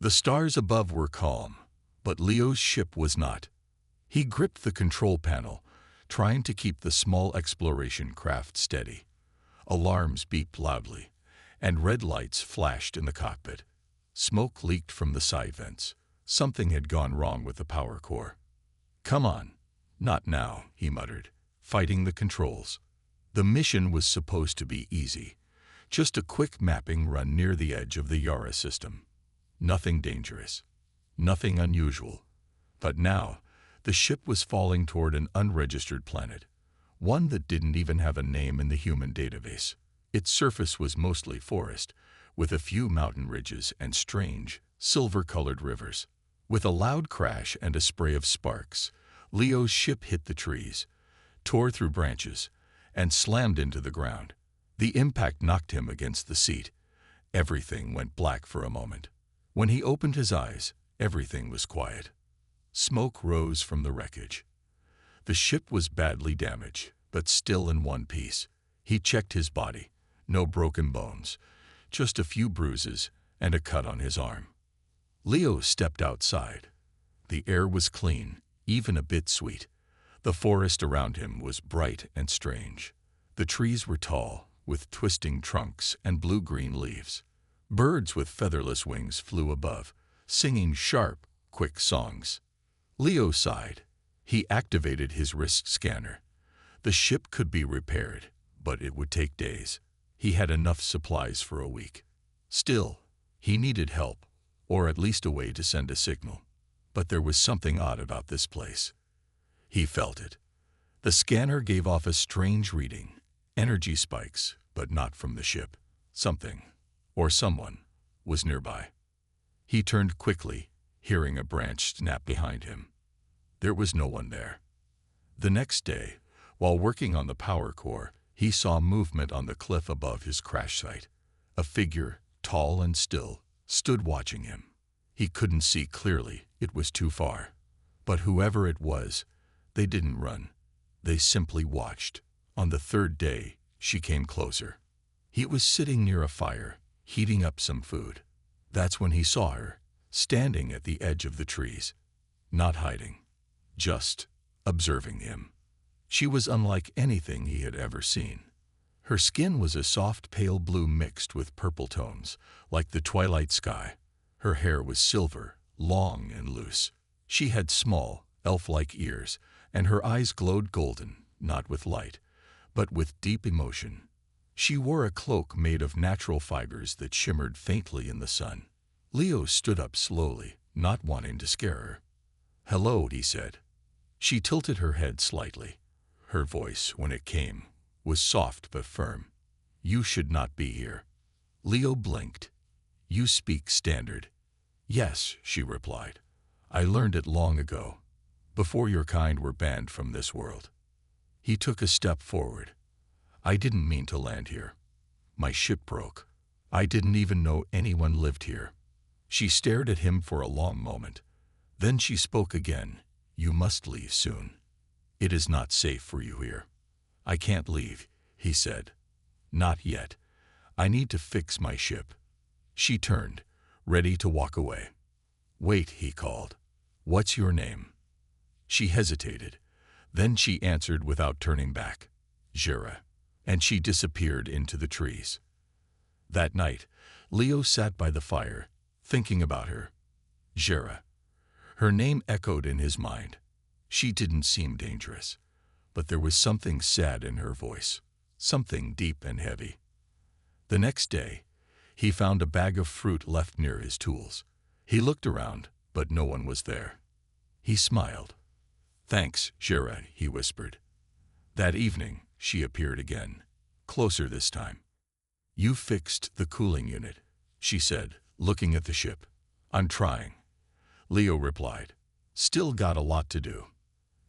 The stars above were calm, but Leo's ship was not. He gripped the control panel, trying to keep the small exploration craft steady. Alarms beeped loudly, and red lights flashed in the cockpit. Smoke leaked from the side vents. Something had gone wrong with the power core. "Come on." "Not now," he muttered, fighting the controls. The mission was supposed to be easy. Just a quick mapping run near the edge of the Yara system. Nothing dangerous. Nothing unusual. But now, the ship was falling toward an unregistered planet. One that didn't even have a name in the human database. Its surface was mostly forest, with a few mountain ridges and strange, silver-colored rivers. With a loud crash and a spray of sparks, Leo's ship hit the trees, tore through branches, and slammed into the ground. The impact knocked him against the seat. Everything went black for a moment. When he opened his eyes, everything was quiet. Smoke rose from the wreckage. The ship was badly damaged, but still in one piece. He checked his body. No broken bones, just a few bruises and a cut on his arm. Leo stepped outside. The air was clean, even a bit sweet. The forest around him was bright and strange. The trees were tall, with twisting trunks and blue-green leaves. Birds with featherless wings flew above, singing sharp, quick songs. Leo sighed. He activated his wrist scanner. The ship could be repaired, but it would take days. He had enough supplies for a week. Still, he needed help, or at least a way to send a signal. But there was something odd about this place. He felt it. The scanner gave off a strange reading. Energy spikes, but not from the ship. Something, or someone, was nearby. He turned quickly, hearing a branch snap behind him. There was no one there. The next day, while working on the power core, he saw movement on the cliff above his crash site. A figure, tall and still, stood watching him. He couldn't see clearly, it was too far. But whoever it was, they didn't run. They simply watched. On the third day, she came closer. He was sitting near a fire, heating up some food. That's when he saw her, standing at the edge of the trees. Not hiding, just observing him. She was unlike anything he had ever seen. Her skin was a soft pale blue mixed with purple tones, like the twilight sky. Her hair was silver, long and loose. She had small, elf-like ears, and her eyes glowed golden, not with light, but with deep emotion. She wore a cloak made of natural fibers that shimmered faintly in the sun. Leo stood up slowly, not wanting to scare her. "Hello," he said. She tilted her head slightly. Her voice, when it came, was soft but firm. "You should not be here." Leo blinked. "You speak standard." "Yes," she replied. "I learned it long ago, before your kind were banned from this world." He took a step forward. "I didn't mean to land here. My ship broke. I didn't even know anyone lived here." She stared at him for a long moment. Then she spoke again. "You must leave soon. It is not safe for you here." "I can't leave," he said. "Not yet. I need to fix my ship." She turned, ready to walk away. "Wait," he called. "What's your name?" She hesitated. Then she answered without turning back. "Jera." And she disappeared into the trees. That night, Leo sat by the fire, thinking about her. Jera. Her name echoed in his mind. She didn't seem dangerous, but there was something sad in her voice, something deep and heavy. The next day, he found a bag of fruit left near his tools. He looked around, but no one was there. He smiled. "Thanks, Jera," he whispered. That evening, she appeared again, closer this time. "You fixed the cooling unit," she said, looking at the ship. "I'm trying," Leo replied. "Still got a lot to do."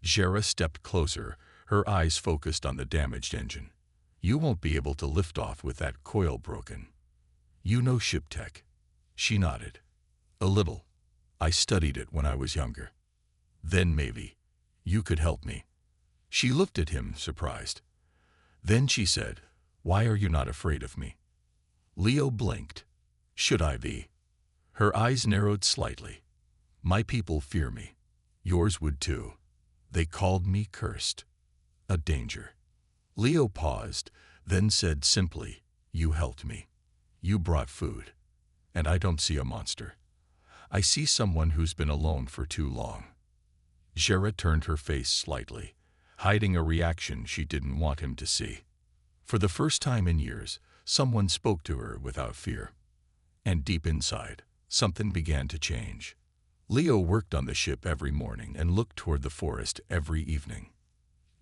Jera stepped closer, her eyes focused on the damaged engine. "You won't be able to lift off with that coil broken." "You know ship tech?" She nodded. "A little. I studied it when I was younger." "Then maybe you could help me." She looked at him, surprised. Then she said, "Why are you not afraid of me?" Leo blinked. "Should I be?" Her eyes narrowed slightly. My people fear me. Yours would too. They called me cursed. A danger. Leo paused, then said simply, You helped me. You brought food. And I don't see a monster. I see someone who's been alone for too long. Jera turned her face slightly, hiding a reaction she didn't want him to see. For the first time in years, someone spoke to her without fear. And deep inside, something began to change. Leo worked on the ship every morning and looked toward the forest every evening.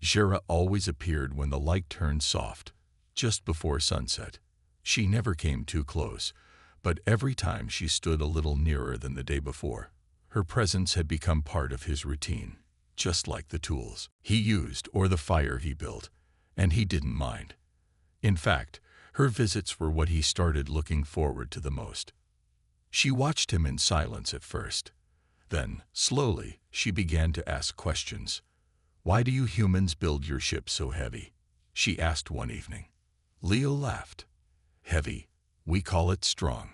Jera always appeared when the light turned soft, just before sunset. She never came too close, but every time she stood a little nearer than the day before. Her presence had become part of his routine, just like the tools he used or the fire he built, and he didn't mind. In fact, her visits were what he started looking forward to the most. She watched him in silence at first. Then, slowly, she began to ask questions. Why do you humans build your ship so heavy? She asked one evening. Leo laughed. Heavy. We call it strong.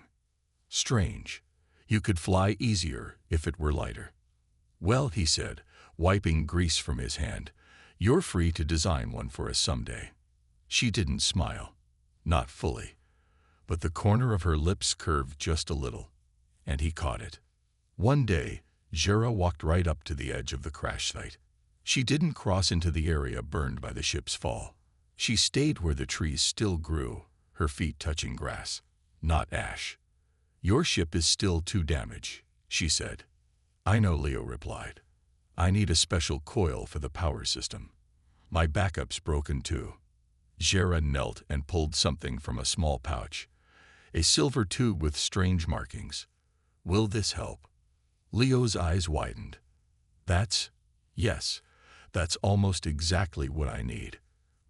Strange. You could fly easier if it were lighter. Well, he said, wiping grease from his hand, you're free to design one for us someday. She didn't smile. Not fully. But the corner of her lips curved just a little, and he caught it. One day, Jera walked right up to the edge of the crash site. She didn't cross into the area burned by the ship's fall. She stayed where the trees still grew, her feet touching grass, not ash. Your ship is still too damaged, she said. I know, Leo replied. I need a special coil for the power system. My backup's broken too. Jera knelt and pulled something from a small pouch, a silver tube with strange markings. Will this help? Leo's eyes widened. Yes, that's almost exactly what I need.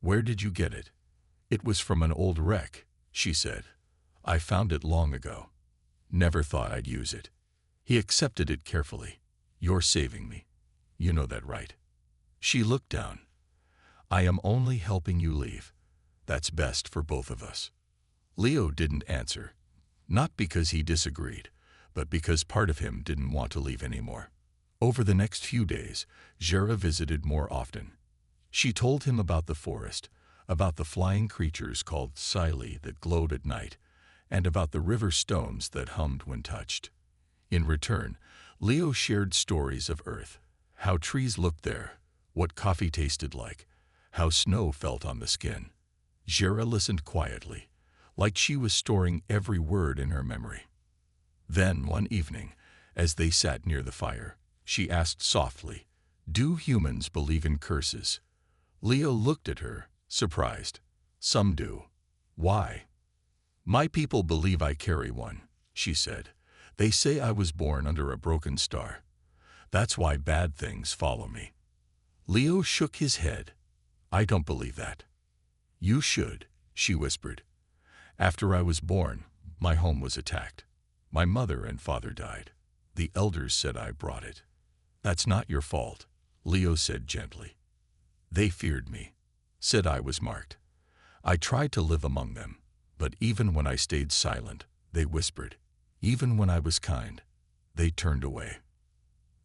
Where did you get it? It was from an old wreck, she said. I found it long ago. Never thought I'd use it. He accepted it carefully. You're saving me. You know that, right? She looked down. I am only helping you leave. That's best for both of us. Leo didn't answer, not because he disagreed, but because part of him didn't want to leave anymore. Over the next few days, Jera visited more often. She told him about the forest, about the flying creatures called Scifi that glowed at night, and about the river stones that hummed when touched. In return, Leo shared stories of Earth, how trees looked there, what coffee tasted like, how snow felt on the skin. Jera listened quietly, like she was storing every word in her memory. Then, one evening, as they sat near the fire, she asked softly, Do humans believe in curses? Leo looked at her, surprised. Some do. Why? My people believe I carry one, she said. They say I was born under a broken star. That's why bad things follow me. Leo shook his head. I don't believe that. You should, she whispered. After I was born, my home was attacked. My mother and father died. The elders said I brought it. That's not your fault, Leo said gently. They feared me, said I was marked. I tried to live among them, but even when I stayed silent, they whispered. Even when I was kind, they turned away.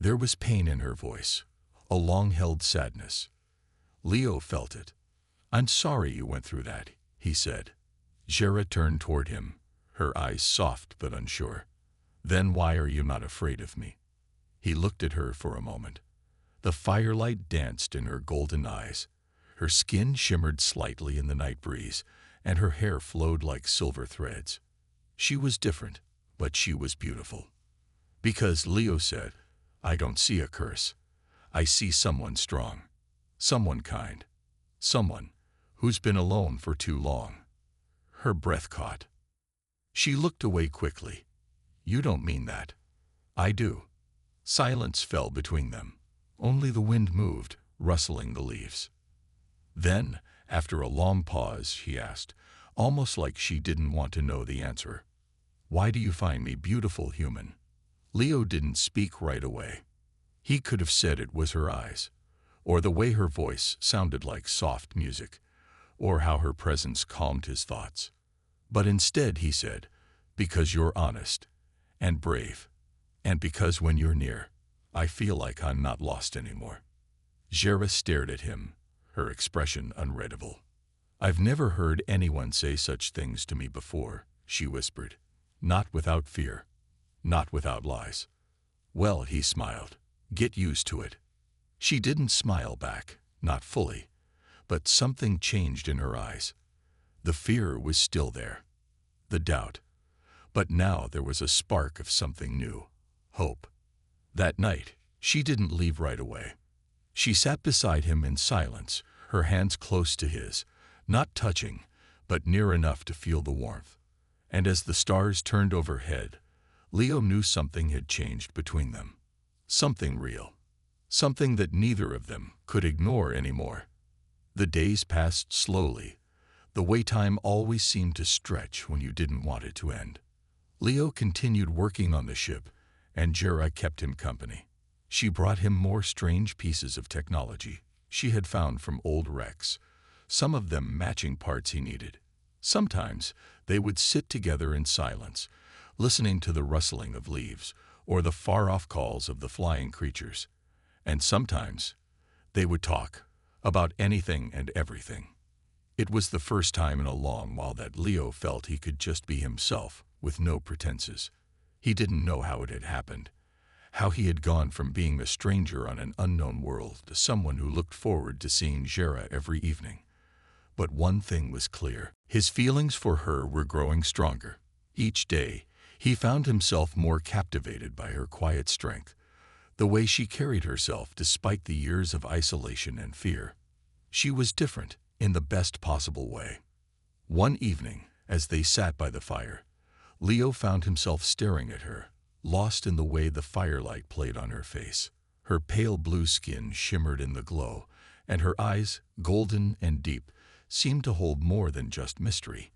There was pain in her voice, a long-held sadness. Leo felt it. I'm sorry you went through that, he said. Jera turned toward him, her eyes soft but unsure. Then why are you not afraid of me? He looked at her for a moment. The firelight danced in her golden eyes. Her skin shimmered slightly in the night breeze, and her hair flowed like silver threads. She was different, but she was beautiful. Because, Leo said, I don't see a curse. I see someone strong, someone kind, someone who's been alone for too long. Her breath caught. She looked away quickly. You don't mean that. I do. Silence fell between them. Only the wind moved, rustling the leaves. Then, after a long pause, he asked, almost like she didn't want to know the answer. Why do you find me beautiful, human? Leo didn't speak right away. He could have said it was her eyes, or the way her voice sounded like soft music, or how her presence calmed his thoughts. But instead he said, because you're honest, and brave. And because when you're near, I feel like I'm not lost anymore. Jera stared at him, her expression unreadable. I've never heard anyone say such things to me before, she whispered. Not without fear. Not without lies. Well, he smiled. Get used to it. She didn't smile back, not fully, but something changed in her eyes. The fear was still there. The doubt. But now there was a spark of something new. Hope. That night, she didn't leave right away. She sat beside him in silence, her hands close to his, not touching, but near enough to feel the warmth. And as the stars turned overhead, Leo knew something had changed between them. Something real. Something that neither of them could ignore anymore. The days passed slowly, the way time always seemed to stretch when you didn't want it to end. Leo continued working on the ship, and Jera kept him company. She brought him more strange pieces of technology she had found from old wrecks, some of them matching parts he needed. Sometimes they would sit together in silence, listening to the rustling of leaves or the far-off calls of the flying creatures. And sometimes they would talk about anything and everything. It was the first time in a long while that Leo felt he could just be himself, with no pretenses. He didn't know how it had happened, how he had gone from being a stranger on an unknown world to someone who looked forward to seeing Jera every evening. But one thing was clear. His feelings for her were growing stronger. Each day, he found himself more captivated by her quiet strength, the way she carried herself despite the years of isolation and fear. She was different in the best possible way. One evening, as they sat by the fire, Leo found himself staring at her, lost in the way the firelight played on her face. Her pale blue skin shimmered in the glow, and her eyes, golden and deep, seemed to hold more than just mystery.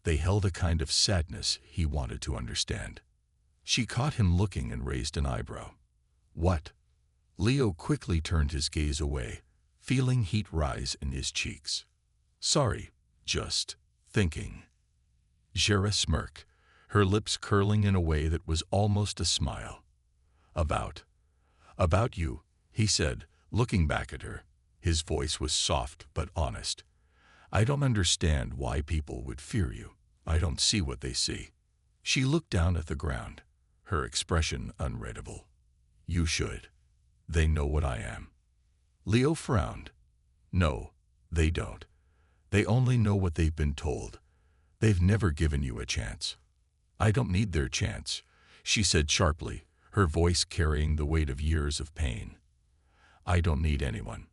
They held a kind of sadness he wanted to understand. She caught him looking and raised an eyebrow. What? Leo quickly turned his gaze away, feeling heat rise in his cheeks. Sorry, just thinking. Jera smirked, her lips curling in a way that was almost a smile. About you, he said, looking back at her. His voice was soft but honest. I don't understand why people would fear you. I don't see what they see. She looked down at the ground, her expression unreadable. You should. They know what I am. Leo frowned. No, they don't. They only know what they've been told. They've never given you a chance. I don't need their chance, she said sharply, her voice carrying the weight of years of pain. I don't need anyone.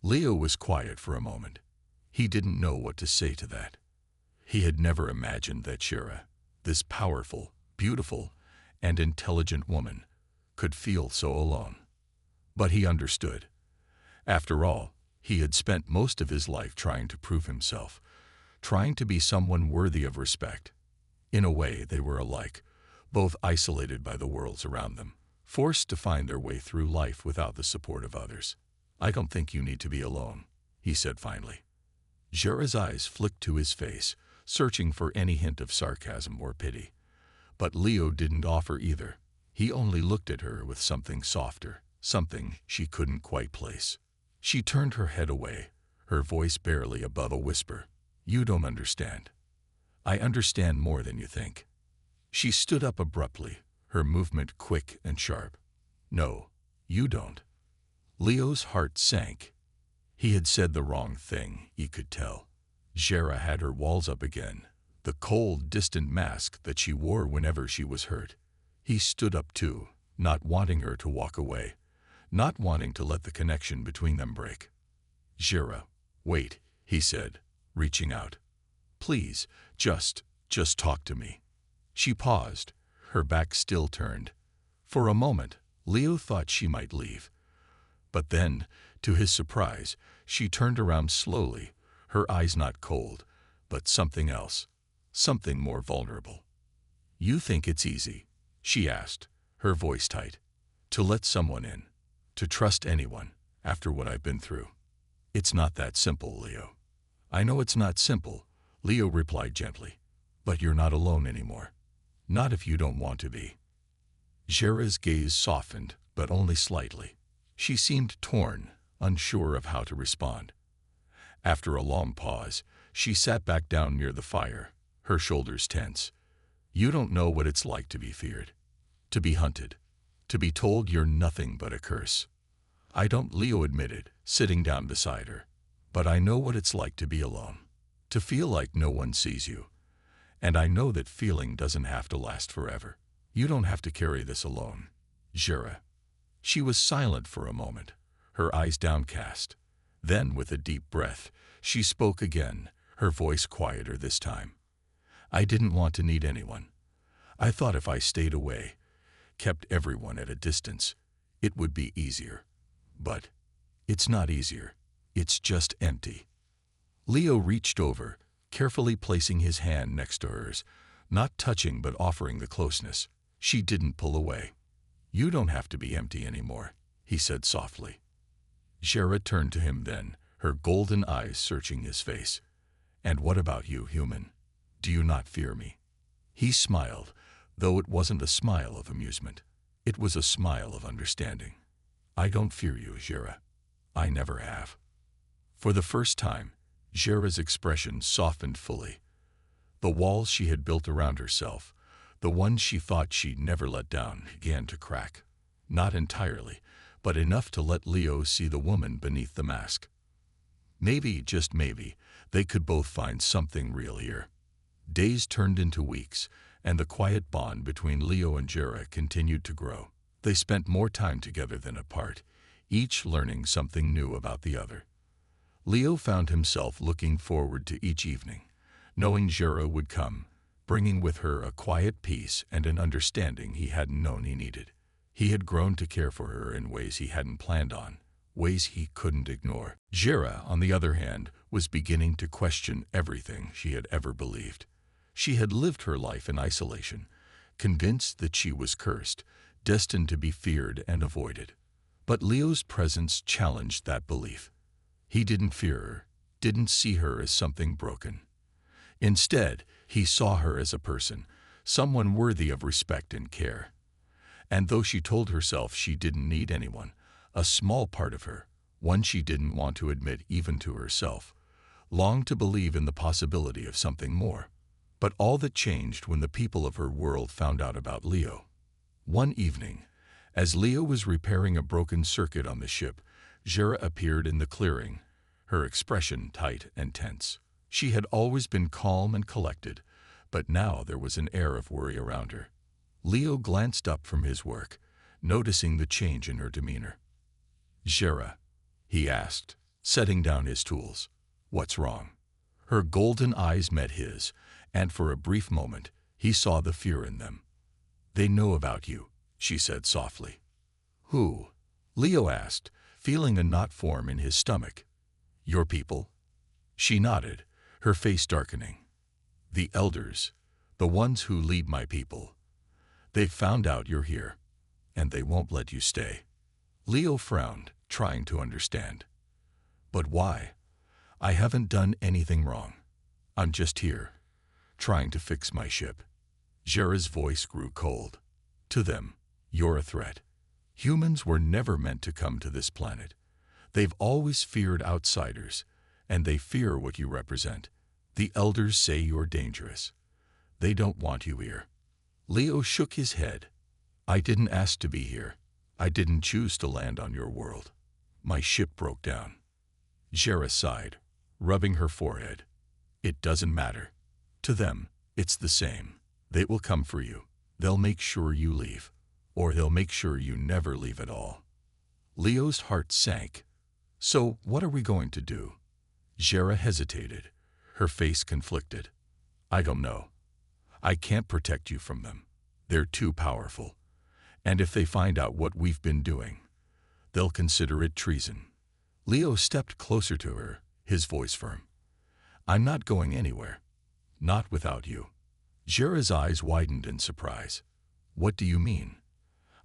Leo was quiet for a moment. He didn't know what to say to that. He had never imagined that Jera, this powerful, beautiful, and intelligent woman, could feel so alone. But he understood. After all, he had spent most of his life trying to prove himself, trying to be someone worthy of respect. In a way, they were alike, both isolated by the worlds around them, forced to find their way through life without the support of others. I don't think you need to be alone, he said finally. Jera's eyes flicked to his face, searching for any hint of sarcasm or pity. But Leo didn't offer either. He only looked at her with something softer, something she couldn't quite place. She turned her head away, her voice barely above a whisper. You don't understand. I understand more than you think. She stood up abruptly, her movement quick and sharp. No, you don't. Leo's heart sank. He had said the wrong thing, he could tell. Jera had her walls up again, the cold, distant mask that she wore whenever she was hurt. He stood up too, not wanting her to walk away, not wanting to let the connection between them break. Jera, wait, he said, reaching out. Please, just talk to me. She paused, her back still turned. For a moment, Leo thought she might leave. But then, to his surprise, she turned around slowly, her eyes not cold, but something else, something more vulnerable. You think it's easy, she asked, her voice tight, to let someone in, to trust anyone, after what I've been through. It's not that simple, Leo. I know it's not simple, Leo replied gently, but you're not alone anymore. Not if you don't want to be. Jera's gaze softened, but only slightly. She seemed torn, unsure of how to respond. After a long pause, she sat back down near the fire, her shoulders tense. You don't know what it's like to be feared, to be hunted, to be told you're nothing but a curse. I don't, Leo admitted, sitting down beside her. But I know what it's like to be alone, to feel like no one sees you. And I know that feeling doesn't have to last forever. You don't have to carry this alone, Jera. She was silent for a moment, her eyes downcast. Then, with a deep breath, she spoke again, her voice quieter this time. I didn't want to need anyone. I thought if I stayed away, kept everyone at a distance, it would be easier. But it's not easier. It's just empty. Leo reached over, carefully placing his hand next to hers, not touching but offering the closeness. She didn't pull away. You don't have to be empty anymore, he said softly. Jera turned to him then, her golden eyes searching his face. And what about you, human? Do you not fear me? He smiled, though it wasn't a smile of amusement. It was a smile of understanding. I don't fear you, Jera. I never have. For the first time, Jera's expression softened fully. The walls she had built around herself, the ones she thought she'd never let down, began to crack. Not entirely, but enough to let Leo see the woman beneath the mask. Maybe, just maybe, they could both find something real here. Days turned into weeks, and the quiet bond between Leo and Jera continued to grow. They spent more time together than apart, each learning something new about the other. Leo found himself looking forward to each evening, knowing Jera would come, bringing with her a quiet peace and an understanding he hadn't known he needed. He had grown to care for her in ways he hadn't planned on, ways he couldn't ignore. Jera, on the other hand, was beginning to question everything she had ever believed. She had lived her life in isolation, convinced that she was cursed, destined to be feared and avoided. But Leo's presence challenged that belief. He didn't fear her, didn't see her as something broken. Instead, he saw her as a person, someone worthy of respect and care. And though she told herself she didn't need anyone, a small part of her, one she didn't want to admit even to herself, longed to believe in the possibility of something more. But all that changed when the people of her world found out about Leo. One evening, as Leo was repairing a broken circuit on the ship, Jera appeared in the clearing, her expression tight and tense. She had always been calm and collected, but now there was an air of worry around her. Leo glanced up from his work, noticing the change in her demeanor. Jera, he asked, setting down his tools. What's wrong? Her golden eyes met his, and for a brief moment, he saw the fear in them. They know about you, she said softly. Who? Leo asked, feeling a knot form in his stomach. Your people? She nodded, her face darkening. The elders, the ones who lead my people. They've found out you're here, and they won't let you stay. Leo frowned, trying to understand. But why? I haven't done anything wrong. I'm just here, trying to fix my ship. Jera's voice grew cold. To them, you're a threat. Humans were never meant to come to this planet. They've always feared outsiders, and they fear what you represent. The elders say you're dangerous. They don't want you here. Leo shook his head. I didn't ask to be here. I didn't choose to land on your world. My ship broke down. Jera sighed, rubbing her forehead. It doesn't matter. To them, it's the same. They will come for you. They'll make sure you leave, or they'll make sure you never leave at all. Leo's heart sank. So what are we going to do? Jera hesitated, her face conflicted. I don't know. I can't protect you from them. They're too powerful. And if they find out what we've been doing, they'll consider it treason. Leo stepped closer to her, his voice firm. I'm not going anywhere. Not without you. Jera's eyes widened in surprise. What do you mean?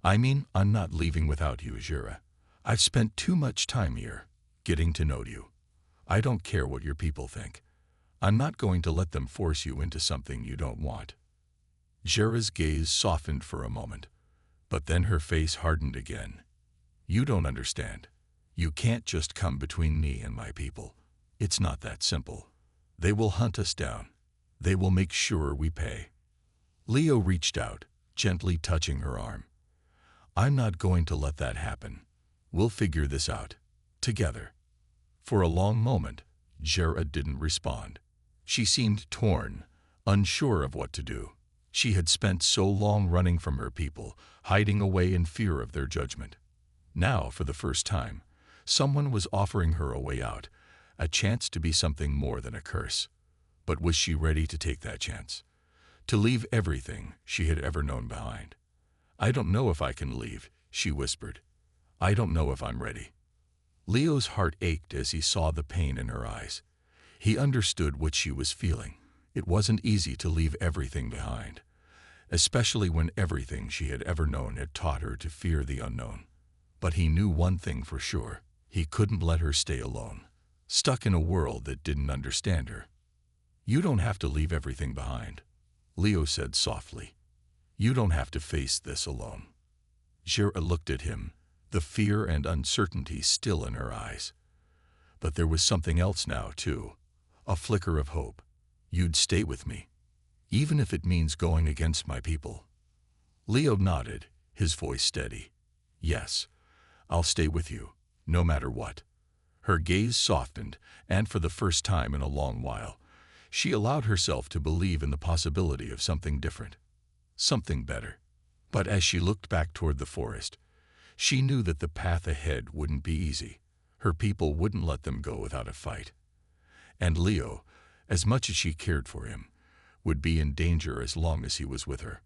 I mean, I'm not leaving without you, Jera. I've spent too much time here, getting to know you. I don't care what your people think. I'm not going to let them force you into something you don't want. Jera's gaze softened for a moment, But then her face hardened again. You don't understand. You can't just come between me and my people. It's not that simple. They will hunt us down. They will make sure we pay. Leo reached out, gently touching her arm. I'm not going to let that happen. We'll figure this out. Together. For a long moment, Jera didn't respond. She seemed torn, unsure of what to do. She had spent so long running from her people, hiding away in fear of their judgment. Now, for the first time, someone was offering her a way out, a chance to be something more than a curse. But was she ready to take that chance? To leave everything she had ever known behind? I don't know if I can leave, she whispered. I don't know if I'm ready. Leo's heart ached as he saw the pain in her eyes. He understood what she was feeling. It wasn't easy to leave everything behind, especially when everything she had ever known had taught her to fear the unknown. But he knew one thing for sure. He couldn't let her stay alone, stuck in a world that didn't understand her. You don't have to leave everything behind, Leo said softly. You don't have to face this alone. Jera looked at him, the fear and uncertainty still in her eyes. But there was something else now, too, a flicker of hope. You'd stay with me, even if it means going against my people. Leo nodded, his voice steady. Yes, I'll stay with you, no matter what. Her gaze softened, and for the first time in a long while, she allowed herself to believe in the possibility of something different, something better. But as she looked back toward the forest, she knew that the path ahead wouldn't be easy. Her people wouldn't let them go without a fight. And Leo, as much as she cared for him, would be in danger as long as he was with her.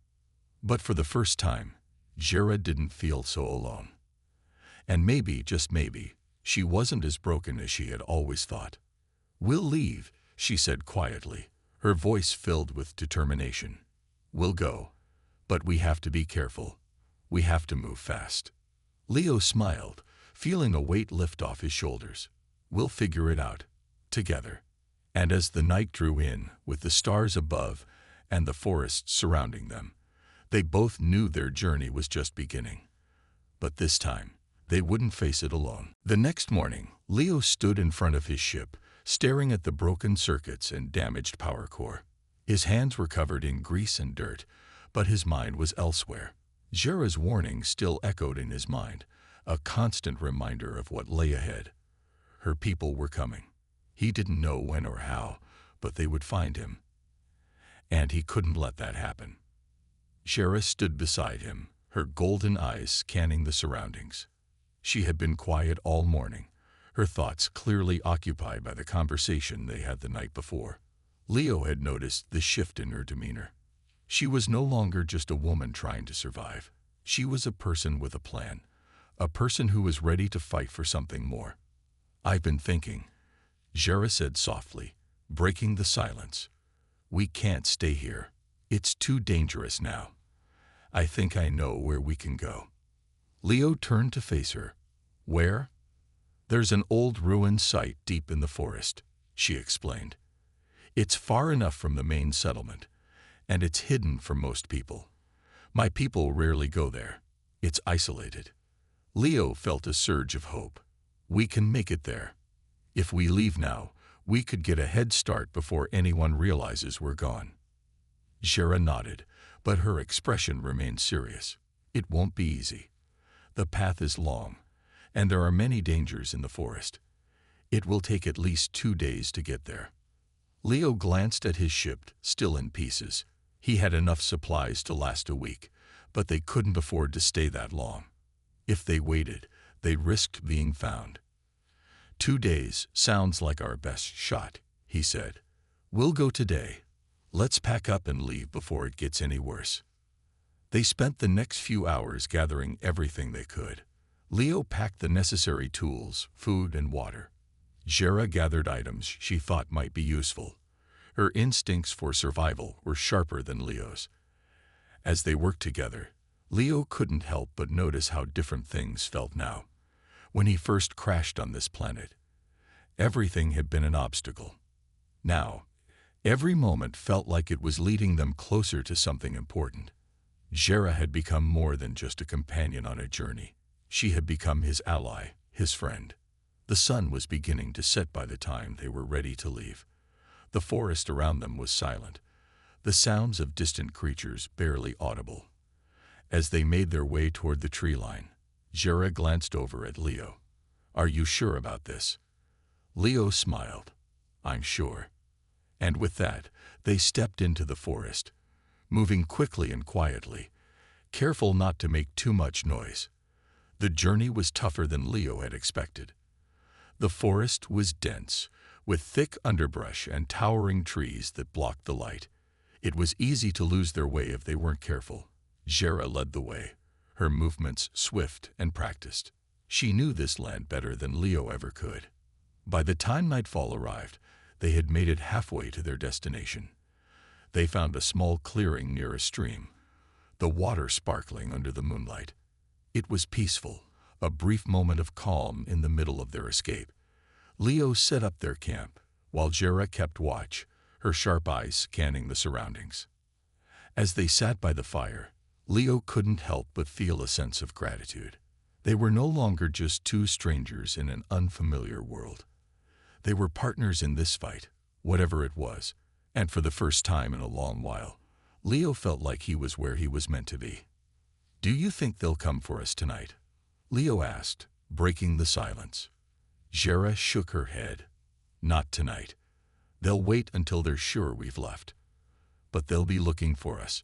But for the first time, Jera didn't feel so alone. And maybe, just maybe, she wasn't as broken as she had always thought. We'll leave, she said quietly, her voice filled with determination. We'll go, but we have to be careful. We have to move fast. Leo smiled, feeling a weight lift off his shoulders. We'll figure it out, together. And as the night drew in, with the stars above and the forest surrounding them, they both knew their journey was just beginning. But this time, they wouldn't face it alone. The next morning, Leo stood in front of his ship, staring at the broken circuits and damaged power core. His hands were covered in grease and dirt, but his mind was elsewhere. Jera's warning still echoed in his mind, a constant reminder of what lay ahead. Her people were coming. He didn't know when or how, but they would find him. And he couldn't let that happen. Jera stood beside him, her golden eyes scanning the surroundings. She had been quiet all morning, her thoughts clearly occupied by the conversation they had the night before. Leo had noticed the shift in her demeanor. She was no longer just a woman trying to survive. She was a person with a plan, a person who was ready to fight for something more. I've been thinking, Jera said softly, breaking the silence. We can't stay here. It's too dangerous now. I think I know where we can go. Leo turned to face her. Where? There's an old ruined site deep in the forest, she explained. It's far enough from the main settlement, and it's hidden from most people. My people rarely go there. It's isolated. Leo felt a surge of hope. We can make it there. If we leave now, we could get a head start before anyone realizes we're gone. Jera nodded, but her expression remained serious. It won't be easy. The path is long, and there are many dangers in the forest. It will take at least 2 days to get there. Leo glanced at his ship, still in pieces. He had enough supplies to last a week, but they couldn't afford to stay that long. If they waited, they risked being found. 2 days sounds like our best shot, he said. We'll go today. Let's pack up and leave before it gets any worse. They spent the next few hours gathering everything they could. Leo packed the necessary tools, food, and water. Jera gathered items she thought might be useful. Her instincts for survival were sharper than Leo's. As they worked together, Leo couldn't help but notice how different things felt now. When he first crashed on this planet, everything had been an obstacle. Now, every moment felt like it was leading them closer to something important. Jera had become more than just a companion on a journey. She had become his ally, his friend. The sun was beginning to set by the time they were ready to leave. The forest around them was silent, the sounds of distant creatures barely audible. As they made their way toward the tree line, Jera glanced over at Leo. "Are you sure about this?" Leo smiled. "I'm sure." And with that, they stepped into the forest, moving quickly and quietly, careful not to make too much noise. The journey was tougher than Leo had expected. The forest was dense, with thick underbrush and towering trees that blocked the light. It was easy to lose their way if they weren't careful. Jera led the way, her movements swift and practiced. She knew this land better than Leo ever could. By the time nightfall arrived, they had made it halfway to their destination. They found a small clearing near a stream, the water sparkling under the moonlight. It was peaceful, a brief moment of calm in the middle of their escape. Leo set up their camp, while Jera kept watch, her sharp eyes scanning the surroundings. As they sat by the fire, Leo couldn't help but feel a sense of gratitude. They were no longer just two strangers in an unfamiliar world. They were partners in this fight, whatever it was, and for the first time in a long while, Leo felt like he was where he was meant to be. "Do you think they'll come for us tonight?" Leo asked, breaking the silence. Jera shook her head. "Not tonight. They'll wait until they're sure we've left. But they'll be looking for us.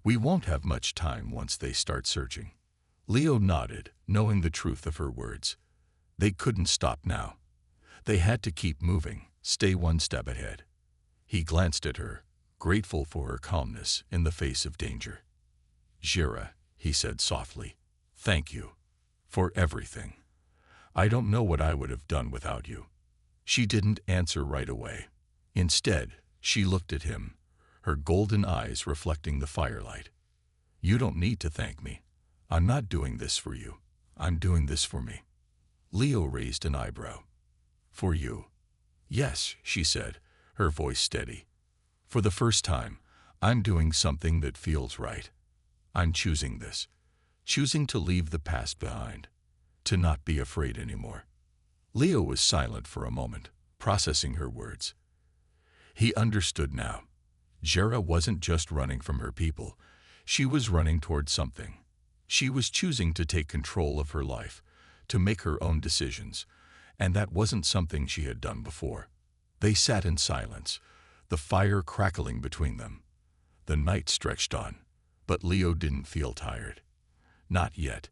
We won't have much time once they start searching." Leo nodded, knowing the truth of her words. They couldn't stop now. They had to keep moving, stay one step ahead. He glanced at her, grateful for her calmness in the face of danger. "Jera," he said softly, "thank you. For everything. I don't know what I would have done without you." She didn't answer right away. Instead, she looked at him, her golden eyes reflecting the firelight. "You don't need to thank me. I'm not doing this for you. I'm doing this for me." Leo raised an eyebrow. "For you?" "Yes," she said, her voice steady. "For the first time, I'm doing something that feels right. I'm choosing this. Choosing to leave the past behind. To not be afraid anymore." Leo was silent for a moment, processing her words. He understood now. Jera wasn't just running from her people. She was running toward something. She was choosing to take control of her life, to make her own decisions, and that wasn't something she had done before. They sat in silence, the fire crackling between them. The night stretched on, but Leo didn't feel tired. Not yet.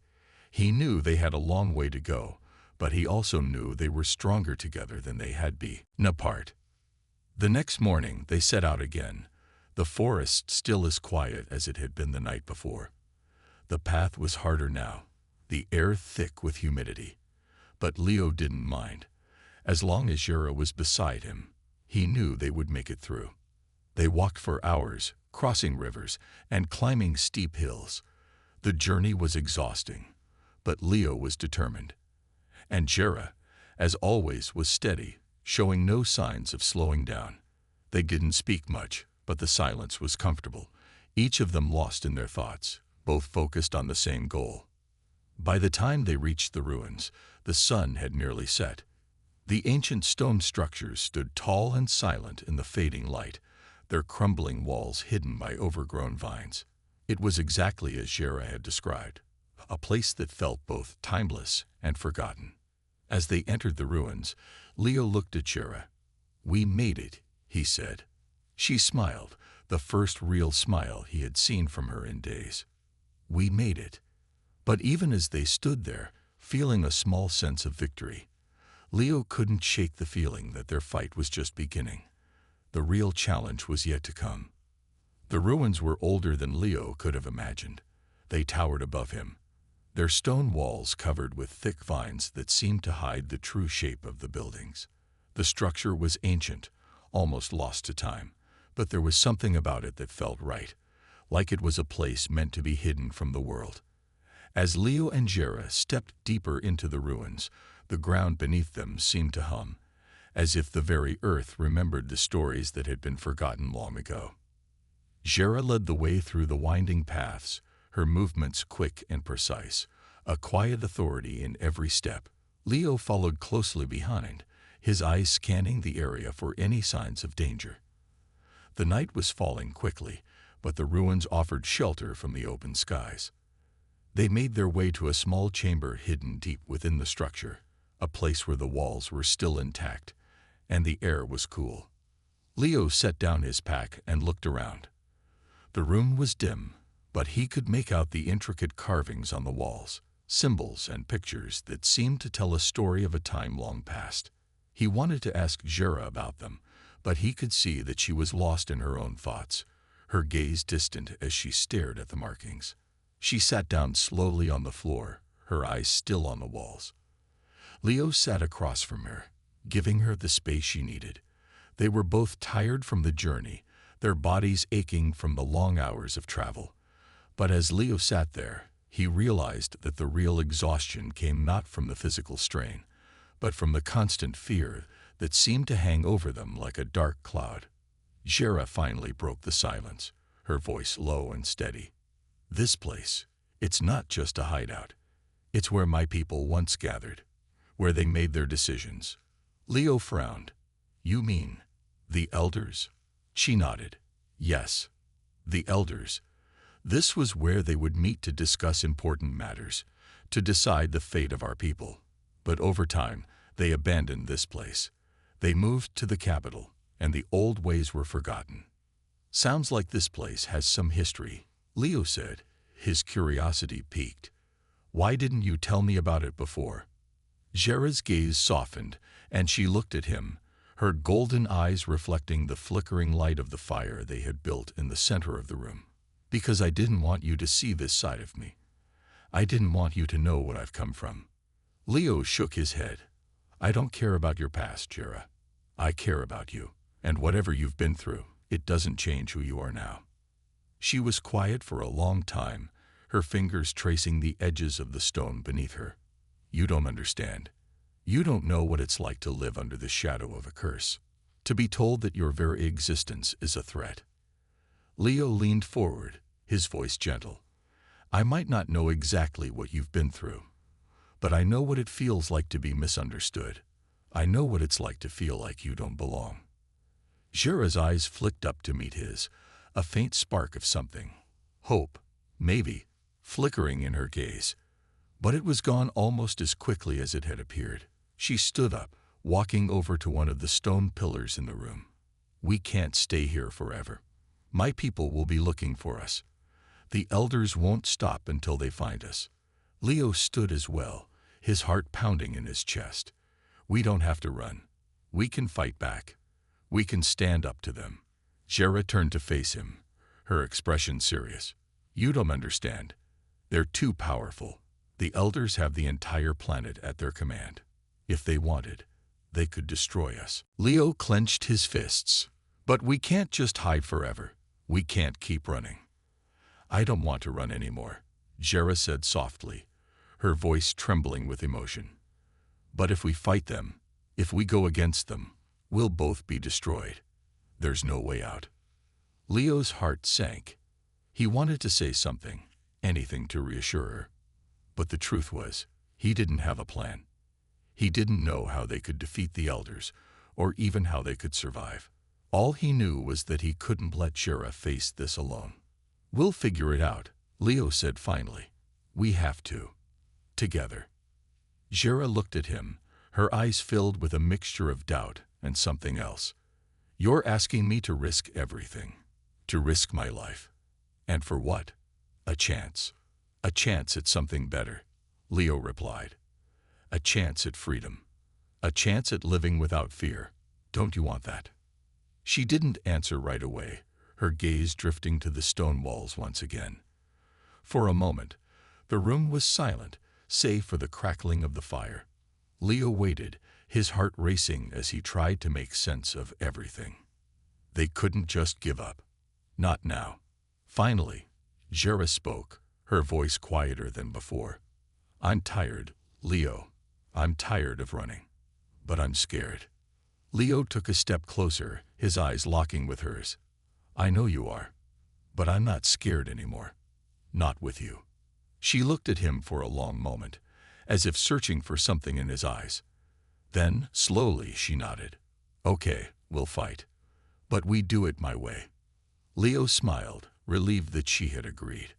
He knew they had a long way to go, but he also knew they were stronger together than they had been apart. The next morning they set out again, the forest still as quiet as it had been the night before. The path was harder now, the air thick with humidity. But Leo didn't mind. As long as Jera was beside him, he knew they would make it through. They walked for hours, crossing rivers and climbing steep hills. The journey was exhausting, but Leo was determined. And Jera, as always, was steady, showing no signs of slowing down. They didn't speak much, but the silence was comfortable, each of them lost in their thoughts, both focused on the same goal. By the time they reached the ruins, the sun had nearly set. The ancient stone structures stood tall and silent in the fading light, their crumbling walls hidden by overgrown vines. It was exactly as Jera had described, a place that felt both timeless and forgotten. As they entered the ruins, Leo looked at Jera. "We made it," he said. She smiled, the first real smile he had seen from her in days. "We made it." But even as they stood there, feeling a small sense of victory, Leo couldn't shake the feeling that their fight was just beginning. The real challenge was yet to come. The ruins were older than Leo could have imagined. They towered above him, their stone walls covered with thick vines that seemed to hide the true shape of the buildings. The structure was ancient, almost lost to time, but there was something about it that felt right, like it was a place meant to be hidden from the world. As Leo and Jera stepped deeper into the ruins, the ground beneath them seemed to hum, as if the very earth remembered the stories that had been forgotten long ago. Jera led the way through the winding paths, her movements quick and precise, a quiet authority in every step. Leo followed closely behind, his eyes scanning the area for any signs of danger. The night was falling quickly, but the ruins offered shelter from the open skies. They made their way to a small chamber hidden deep within the structure, a place where the walls were still intact, and the air was cool. Leo set down his pack and looked around. The room was dim, but he could make out the intricate carvings on the walls, symbols and pictures that seemed to tell a story of a time long past. He wanted to ask Jera about them, but he could see that she was lost in her own thoughts, her gaze distant as she stared at the markings. She sat down slowly on the floor, her eyes still on the walls. Leo sat across from her, giving her the space she needed. They were both tired from the journey, their bodies aching from the long hours of travel. But as Leo sat there, he realized that the real exhaustion came not from the physical strain, but from the constant fear that seemed to hang over them like a dark cloud. Jera finally broke the silence, her voice low and steady. "This place, it's not just a hideout. It's where my people once gathered, where they made their decisions." Leo frowned. "You mean the elders?" She nodded. "Yes, the elders. This was where they would meet to discuss important matters, to decide the fate of our people. But over time, they abandoned this place. They moved to the capital, and the old ways were forgotten." "Sounds like this place has some history," Leo said, his curiosity piqued. "Why didn't you tell me about it before?" Jera's gaze softened, and she looked at him, her golden eyes reflecting the flickering light of the fire they had built in the center of the room. "Because I didn't want you to see this side of me. I didn't want you to know what I've come from." Leo shook his head. "I don't care about your past, Jera. I care about you, and whatever you've been through, it doesn't change who you are now." She was quiet for a long time, her fingers tracing the edges of the stone beneath her. "You don't understand. You don't know what it's like to live under the shadow of a curse, to be told that your very existence is a threat." Leo leaned forward, his voice gentle. "I might not know exactly what you've been through, but I know what it feels like to be misunderstood. I know what it's like to feel like you don't belong." Jera's eyes flicked up to meet his, a faint spark of something, hope, maybe, flickering in her gaze. But it was gone almost as quickly as it had appeared. She stood up, walking over to one of the stone pillars in the room. "We can't stay here forever. My people will be looking for us. The elders won't stop until they find us." Leo stood as well, his heart pounding in his chest. "We don't have to run. We can fight back. We can stand up to them." Jera turned to face him, her expression serious. "You don't understand. They're too powerful. The elders have the entire planet at their command. If they wanted, they could destroy us." Leo clenched his fists. "But we can't just hide forever. We can't keep running." "I don't want to run anymore," Jera said softly, her voice trembling with emotion. "But if we fight them, if we go against them, we'll both be destroyed. There's no way out." Leo's heart sank. He wanted to say something, anything to reassure her. But the truth was, he didn't have a plan. He didn't know how they could defeat the elders, or even how they could survive. All he knew was that he couldn't let Jera face this alone. "We'll figure it out," Leo said finally. "We have to. Together." Jera looked at him, her eyes filled with a mixture of doubt and something else. "You're asking me to risk everything, to risk my life. And for what? A chance. A chance at something better," Leo replied. "A chance at freedom. A chance at living without fear. Don't you want that?" She didn't answer right away, her gaze drifting to the stone walls once again. For a moment, the room was silent, save for the crackling of the fire. Leo waited, his heart racing as he tried to make sense of everything. They couldn't just give up. Not now. Finally, Jera spoke, her voice quieter than before. "I'm tired, Leo. I'm tired of running. But I'm scared." Leo took a step closer, his eyes locking with hers. "I know you are. But I'm not scared anymore. Not with you. She looked at him for a long moment, as if searching for something in his eyes. Then, slowly, she nodded. Okay, we'll fight. But we do it my way. Leo smiled, relieved that she had agreed.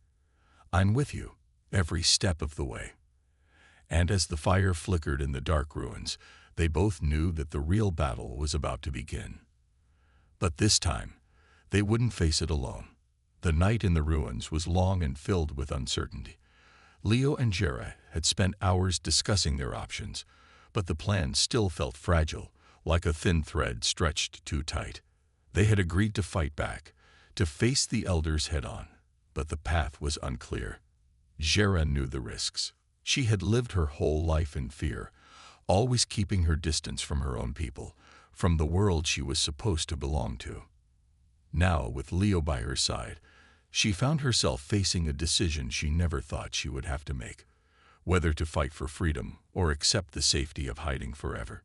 I'm with you, every step of the way. And as the fire flickered in the dark ruins, they both knew that the real battle was about to begin. But this time, they wouldn't face it alone. The night in the ruins was long and filled with uncertainty. Leo and Jera had spent hours discussing their options, but the plan still felt fragile, like a thin thread stretched too tight. They had agreed to fight back, to face the elders head-on, but the path was unclear. Jera knew the risks. She had lived her whole life in fear, always keeping her distance from her own people, from the world she was supposed to belong to. Now, with Leo by her side, she found herself facing a decision she never thought she would have to make, whether to fight for freedom or accept the safety of hiding forever.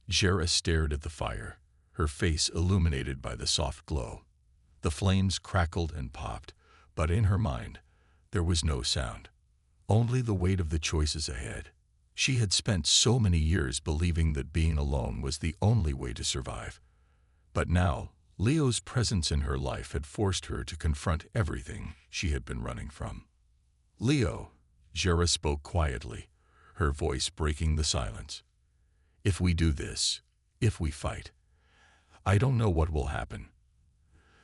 Jera stared at the fire, her face illuminated by the soft glow. The flames crackled and popped, but in her mind, there was no sound. Only the weight of the choices ahead. She had spent so many years believing that being alone was the only way to survive. But now, Leo's presence in her life had forced her to confront everything she had been running from. Leo, Jera spoke quietly, her voice breaking the silence. If we do this, if we fight, I don't know what will happen.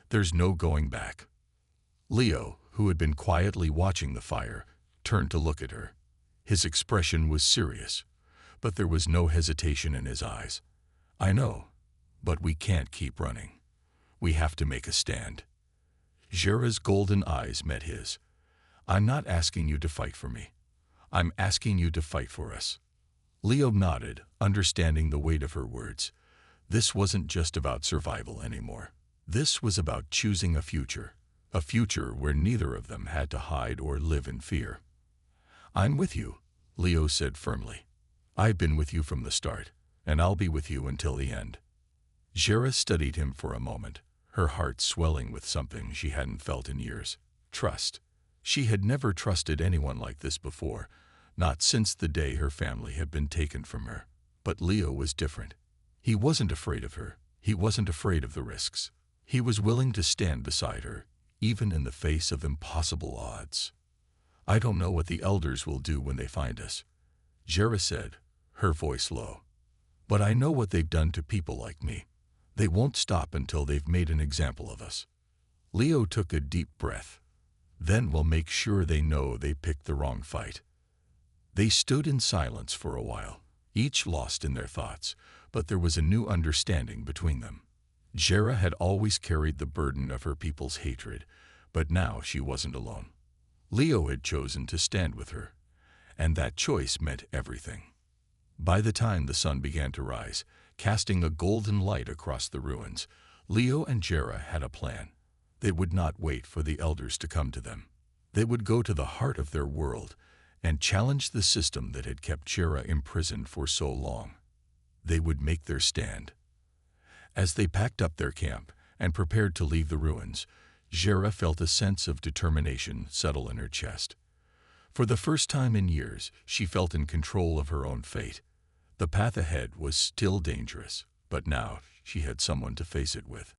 There's no going back. Leo, who had been quietly watching the fire, turned to look at her. His expression was serious, but there was no hesitation in his eyes. I know, but we can't keep running. We have to make a stand. Jera's golden eyes met his. I'm not asking you to fight for me. I'm asking you to fight for us. Leo nodded, understanding the weight of her words. This wasn't just about survival anymore. This was about choosing a future where neither of them had to hide or live in fear. I'm with you, Leo said firmly. I've been with you from the start, and I'll be with you until the end. Jera studied him for a moment, her heart swelling with something she hadn't felt in years. Trust. She had never trusted anyone like this before, not since the day her family had been taken from her. But Leo was different. He wasn't afraid of her. He wasn't afraid of the risks. He was willing to stand beside her, even in the face of impossible odds. I don't know what the elders will do when they find us, Jera said, her voice low. But I know what they've done to people like me. They won't stop until they've made an example of us. Leo took a deep breath. Then we'll make sure they know they picked the wrong fight. They stood in silence for a while, each lost in their thoughts, but there was a new understanding between them. Jera had always carried the burden of her people's hatred, but now she wasn't alone. Leo had chosen to stand with her, and that choice meant everything. By the time the sun began to rise, casting a golden light across the ruins, Leo and Jera had a plan. They would not wait for the elders to come to them. They would go to the heart of their world and challenge the system that had kept Jera imprisoned for so long. They would make their stand. As they packed up their camp and prepared to leave the ruins, Jera felt a sense of determination settle in her chest. For the first time in years, she felt in control of her own fate. The path ahead was still dangerous, but now she had someone to face it with.